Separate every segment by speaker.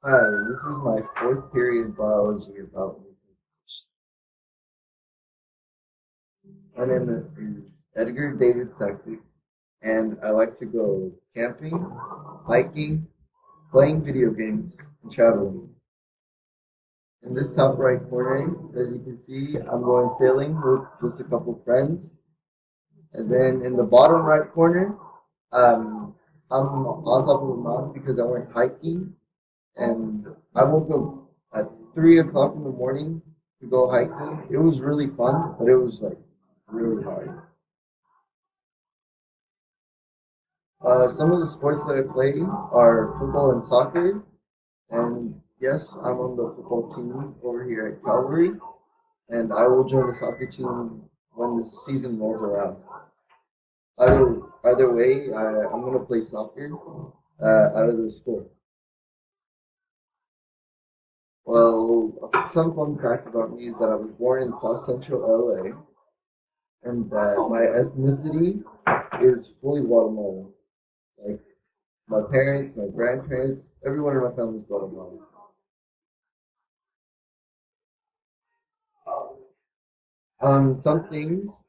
Speaker 1: Hi, this is my fourth period biology about nutrition. My name is Edgar David Sackley, and I like to go camping, hiking, playing video games, and traveling. In this top right corner, as you can see, I'm going sailing with just a couple friends. And then in the bottom right corner, um, I'm on top of a mountain because I went hiking, and I woke up at 3 o'clock in the morning to go hiking. It was really fun, but it was like really hard. Some of the sports that I play are football and soccer, and yes, I'm on the football team over here at Calvary, and I will join the soccer team when the season rolls around. Either way, I'm gonna play soccer out of the school. Well, some fun facts about me is that I was born in South Central LA, and that my ethnicity is fully Guatemalan. Like my parents, my grandparents, everyone in my family is Guatemalan. Some things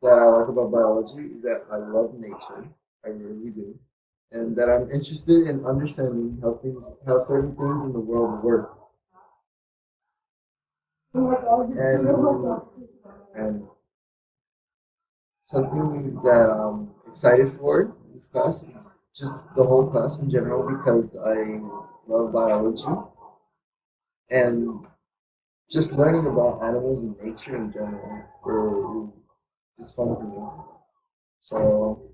Speaker 1: that I like about biology is that I love nature. I really do. And that I'm interested in understanding how certain things in the world work. And, and something that I'm excited for this class is just the whole class in general because I love biology and just learning about animals and nature in general is fun for me. So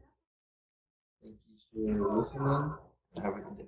Speaker 1: thank you for listening and have a good day.